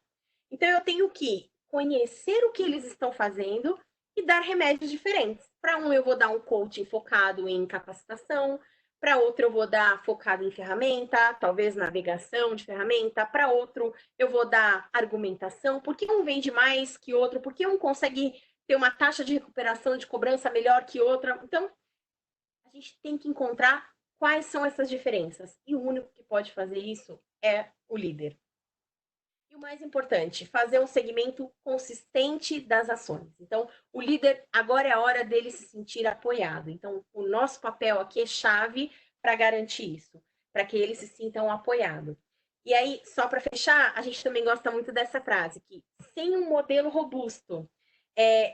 Então, eu tenho que conhecer o que eles estão fazendo e dar remédios diferentes. Para um, eu vou dar um coaching focado em capacitação, para outro, eu vou dar focado em ferramenta, talvez navegação de ferramenta, para outro, eu vou dar argumentação, porque um vende mais que outro, porque um consegue ter uma taxa de recuperação de cobrança melhor que outra. Então, a gente tem que encontrar quais são essas diferenças. E o único que pode fazer isso é o líder. E o mais importante, fazer um segmento consistente das ações. Então, o líder, agora é a hora dele se sentir apoiado. Então, o nosso papel aqui é chave para garantir isso, para que ele se sinta apoiado. E aí, só para fechar, a gente também gosta muito dessa frase, que sem um modelo robusto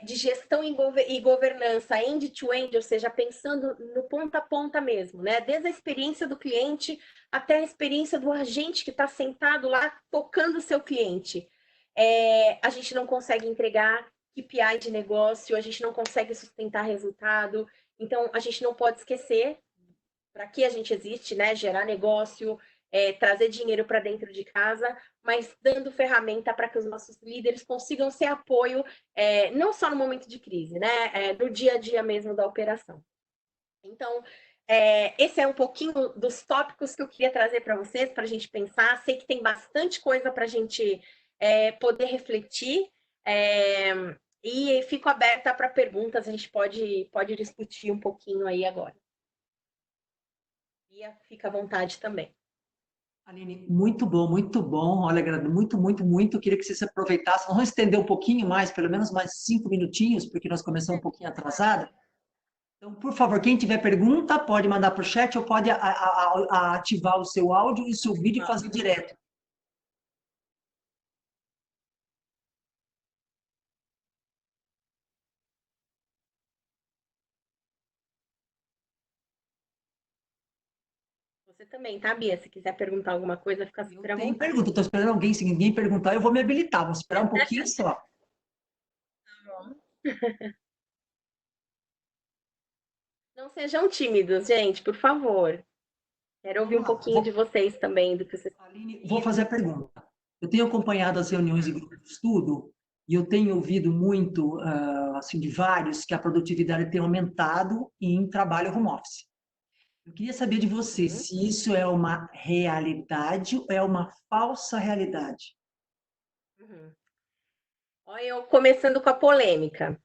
de gestão e governança end-to-end, ou seja, pensando no ponta a ponta mesmo, né? Desde a experiência do cliente até a experiência do agente que está sentado lá tocando o seu cliente. A gente não consegue entregar KPI de negócio, a gente não consegue sustentar resultado, então a gente não pode esquecer para que a gente existe, né? Gerar negócio, trazer dinheiro para dentro de casa, mas dando ferramenta para que os nossos líderes consigam ser apoio, não só no momento de crise, né? No dia a dia mesmo da operação. Então, esse é um pouquinho dos tópicos que eu queria trazer para vocês, para a gente pensar. Sei que tem bastante coisa para a gente poder refletir, e fico aberta para perguntas, a gente pode discutir um pouquinho aí agora. E fica à vontade também. Aline, muito bom, muito bom. Olha, muito, muito, muito. Queria que você se aproveitasse. Vamos estender um pouquinho mais, pelo menos mais 5 minutinhos, porque nós começamos um pouquinho atrasado. Então, por favor, quem tiver pergunta, pode mandar para o chat ou pode ativar o seu áudio e o seu vídeo e fazer direto. Você também, tá, Bia? Se quiser perguntar alguma coisa, fica super à vontade. Pergunta, estou esperando alguém. Se ninguém perguntar, eu vou me habilitar. Vou esperar um pouquinho só. Tá bom. Não sejam tímidos, gente, por favor. Quero ouvir um pouquinho de vocês também, do que vocês... Aline, vou fazer a pergunta. Eu tenho acompanhado as reuniões de grupo de estudo e eu tenho ouvido muito, assim, de vários, que a produtividade tem aumentado em trabalho home office. Eu queria saber de você se isso é uma realidade ou é uma falsa realidade. Olha, eu começando com a polêmica.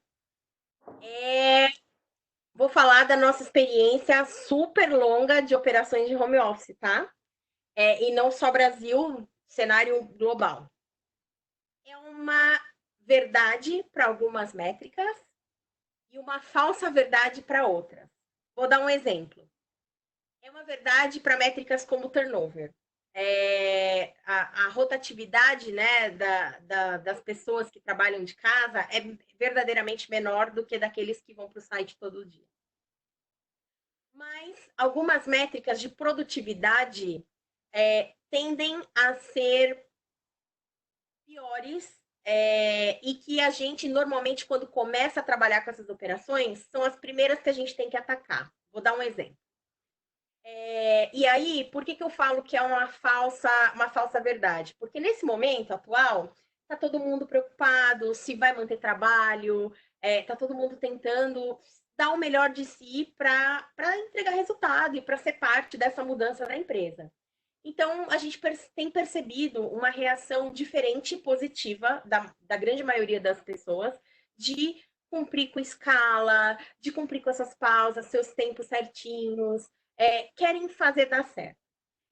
Vou falar da nossa experiência super longa de operações de home office, tá? E não só Brasil, cenário global. É uma verdade para algumas métricas e uma falsa verdade para outras. Vou dar um exemplo. É uma verdade para métricas como turnover. A rotatividade, né, das pessoas que trabalham de casa é verdadeiramente menor do que daqueles que vão para o site todo dia. Mas algumas métricas de produtividade tendem a ser piores e que a gente, normalmente, quando começa a trabalhar com essas operações, são as primeiras que a gente tem que atacar. Vou dar um exemplo. E aí, por que eu falo que é uma falsa verdade? Porque nesse momento atual, está todo mundo preocupado se vai manter trabalho, está todo mundo tentando dar o melhor de si para entregar resultado e para ser parte dessa mudança da empresa. Então, a gente tem percebido uma reação diferente e positiva da grande maioria das pessoas de cumprir com escala, de cumprir com essas pausas, seus tempos certinhos, querem fazer dar certo.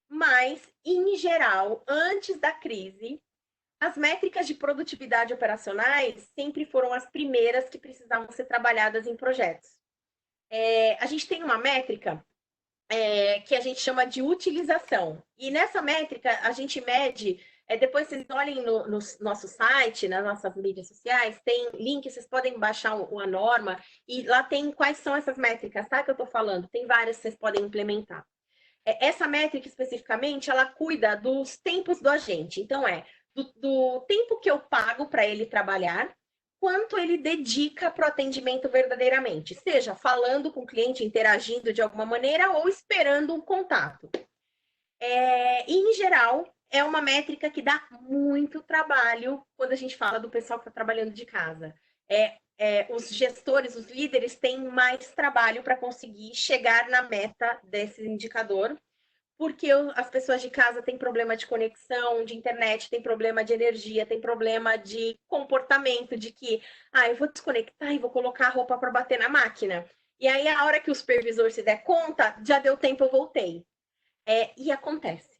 Mas, em geral, antes da crise, as métricas de produtividade operacionais sempre foram as primeiras que precisavam ser trabalhadas em projetos. A gente tem uma métrica que a gente chama de utilização. E nessa métrica, a gente mede, depois vocês olhem no nosso site, nas nossas mídias sociais, tem link, vocês podem baixar a norma, e lá tem quais são essas métricas, tá? Que eu estou falando, tem várias que vocês podem implementar. Essa métrica, especificamente, ela cuida dos tempos do agente. Então, do tempo que eu pago para ele trabalhar, quanto ele dedica para o atendimento verdadeiramente, seja falando com o cliente, interagindo de alguma maneira ou esperando um contato. E, em geral, é uma métrica que dá muito trabalho quando a gente fala do pessoal que está trabalhando de casa. Os gestores, os líderes têm mais trabalho para conseguir chegar na meta desse indicador, porque as pessoas de casa têm problema de conexão, de internet, têm problema de energia, têm problema de comportamento, de que, eu vou desconectar e vou colocar a roupa para bater na máquina. E aí, a hora que o supervisor se der conta, já deu tempo, eu voltei. E acontece.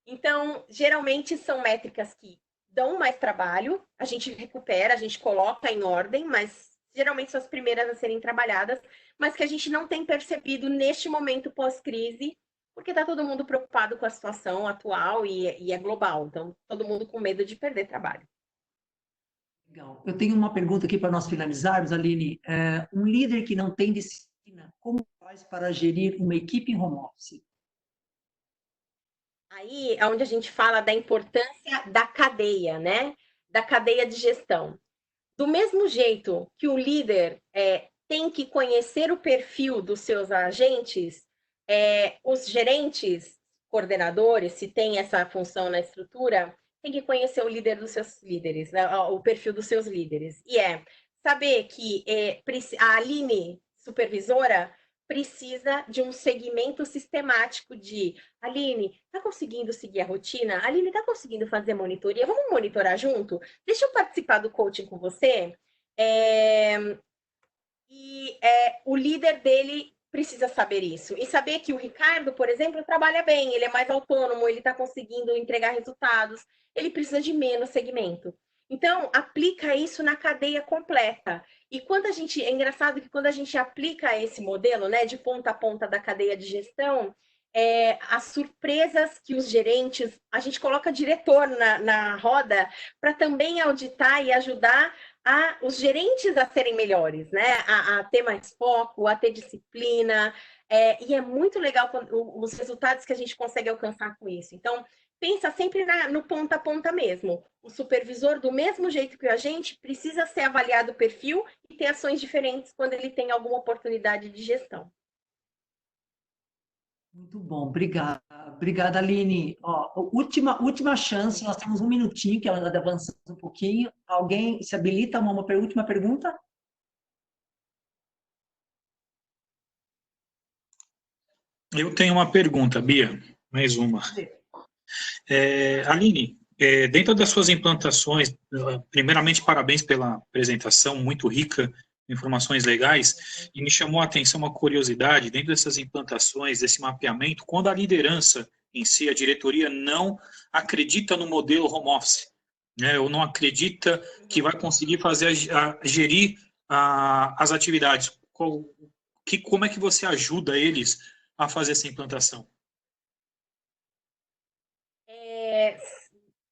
Então, geralmente, são métricas que dão mais trabalho, a gente recupera, a gente coloca em ordem, mas geralmente são as primeiras a serem trabalhadas, mas que a gente não tem percebido neste momento pós-crise, porque está todo mundo preocupado com a situação atual e é global. Então, todo mundo com medo de perder trabalho. Legal. Eu tenho uma pergunta aqui para nós finalizarmos, Aline. Um líder que não tem disciplina, como faz para gerir uma equipe em home office? Aí é onde a gente fala da importância da cadeia, né? Da cadeia de gestão. Do mesmo jeito que o líder tem que conhecer o perfil dos seus agentes, os gerentes, coordenadores, se tem essa função na estrutura, tem que conhecer o líder dos seus líderes, né? O perfil dos seus líderes. E saber que a Aline, supervisora, precisa de um segmento sistemático de Aline, tá conseguindo seguir a rotina? Aline, tá conseguindo fazer monitoria? Vamos monitorar junto? Deixa eu participar do coaching com você. O líder dele precisa saber isso. E saber que o Ricardo, por exemplo, trabalha bem, ele é mais autônomo, ele está conseguindo entregar resultados, ele precisa de menos segmento. Então, aplica isso na cadeia completa. E quando é engraçado que quando a gente aplica esse modelo, né, de ponta a ponta da cadeia de gestão, as surpresas que os gerentes, a gente coloca diretor na roda para também auditar e ajudar os gerentes a serem melhores, né? A ter mais foco, a ter disciplina. E é muito legal os resultados que a gente consegue alcançar com isso. Então, pensa sempre no ponta a ponta mesmo. O supervisor, do mesmo jeito que a gente, precisa ser avaliado o perfil e ter ações diferentes quando ele tem alguma oportunidade de gestão. Muito bom, obrigada. Obrigada, Aline. Ó, última chance, nós temos um minutinho, que ela está avançando um pouquinho. Alguém se habilita a uma última pergunta? Eu tenho uma pergunta, Bia, mais uma. Aline, dentro das suas implantações, primeiramente, parabéns pela apresentação, muito rica, informações legais, e me chamou a atenção uma curiosidade, dentro dessas implantações, desse mapeamento, quando a liderança em si, a diretoria, não acredita no modelo home office, né, ou não acredita que vai conseguir gerir as atividades. Como é que você ajuda eles a fazer essa implantação?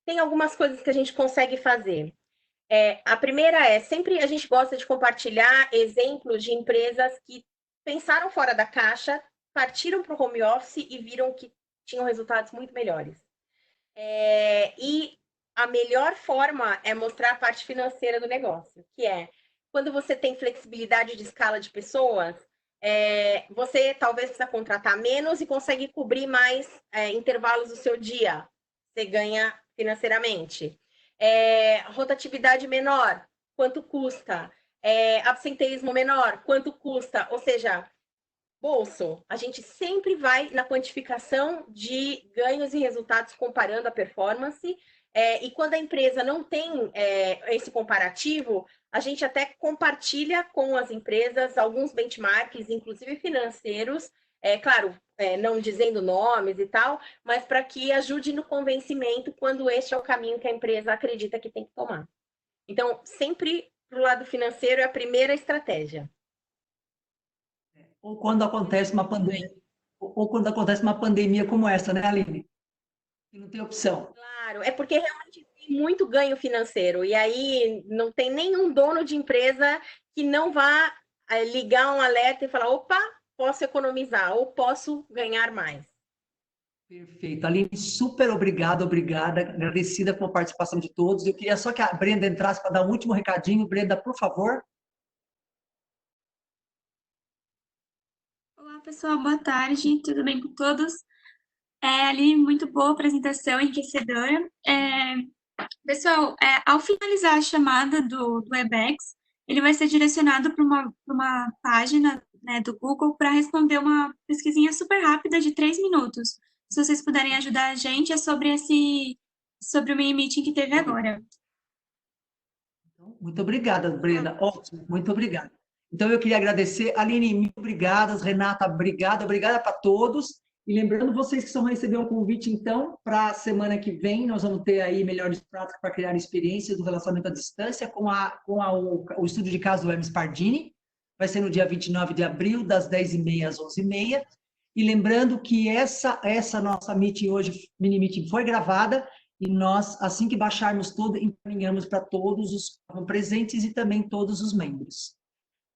Tem algumas coisas que a gente consegue fazer. A primeira sempre a gente gosta de compartilhar exemplos de empresas que pensaram fora da caixa, partiram para o home office e viram que tinham resultados muito melhores. E a melhor forma é mostrar a parte financeira do negócio, que é quando você tem flexibilidade de escala de pessoas, você talvez precisa contratar menos e consegue cobrir mais intervalos do seu dia. Você ganha financeiramente. Rotatividade menor, quanto custa? Absenteísmo menor, quanto custa? Ou seja, bolso, a gente sempre vai na quantificação de ganhos e resultados comparando a performance. E quando a empresa não tem esse comparativo, a gente até compartilha com as empresas alguns benchmarks, inclusive financeiros, claro, não dizendo nomes e tal, mas para que ajude no convencimento quando este é o caminho que a empresa acredita que tem que tomar. Então, sempre para o lado financeiro é a primeira estratégia. Ou quando acontece uma pandemia como essa, né, Aline? Que não tem opção. Claro, é porque realmente tem muito ganho financeiro, e aí não tem nenhum dono de empresa que não vá ligar um alerta e falar, opa, posso economizar, ou posso ganhar mais. Perfeito. Aline, super obrigada, agradecida com a participação de todos. Eu queria só que a Brenda entrasse para dar um último recadinho. Brenda, por favor. Olá, pessoal, boa tarde, tudo bem com todos? Ali, muito boa apresentação, enriquecedora. Pessoal, ao finalizar a chamada do Webex, ele vai ser direcionado para uma página, né, do Google para responder uma pesquisinha super rápida de 3 minutos. Se vocês puderem ajudar a gente, é sobre o mini meeting que teve agora. Muito obrigada, Brenda. Ótimo, muito obrigada. Então, eu queria agradecer. Aline, muito obrigada. Renata, obrigada para todos. E lembrando vocês que vão receber um convite, então, para a semana que vem, nós vamos ter aí melhores práticas para criar experiências do relacionamento à distância com o estudo de caso do Hermes Pardini. Vai ser no dia 29 de abril, das 10h30 às 11h30. E lembrando que essa nossa meeting hoje, mini meeting, foi gravada e nós, assim que baixarmos tudo, encaminhamos para todos os presentes e também todos os membros.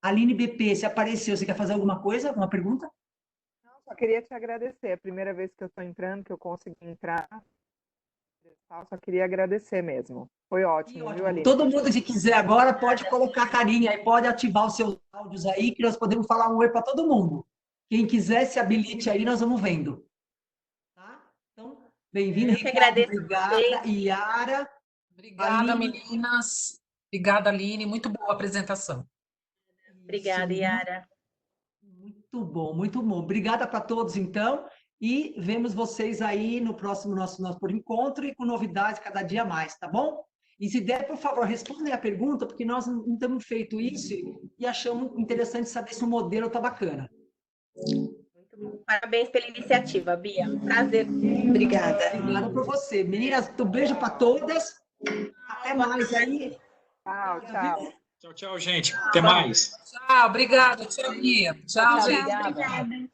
Aline BP, se apareceu, você quer fazer alguma coisa? Alguma pergunta? Não, só queria te agradecer. É a primeira vez que eu estou entrando, que eu consegui entrar. Só queria agradecer mesmo. Foi ótimo, viu, Aline? Todo mundo que quiser agora pode colocar a carinha aí, pode ativar os seus áudios aí, que nós podemos falar um oi para todo mundo. Quem quiser se habilite aí, nós vamos vendo. Tá? Então, bem-vindo, Ricardo. Obrigada, Yara. Obrigada, Aline. Meninas. Obrigada, Aline. Muito boa a apresentação. Obrigada, Yara. Muito bom, muito bom. Obrigada para todos, então. E vemos vocês aí no próximo nosso encontro e com novidades cada dia mais, tá bom? E se der, por favor, respondem a pergunta, porque nós não temos feito isso e achamos interessante saber se o modelo está bacana. Muito bom. Parabéns pela iniciativa, Bia. Prazer. Obrigada. Obrigada por você. Meninas, um beijo para todas. Até mais aí. Tchau, tchau. Tchau, tchau, gente. Até mais. Tchau, obrigada. Tchau, Bia. Tchau, gente. Obrigada.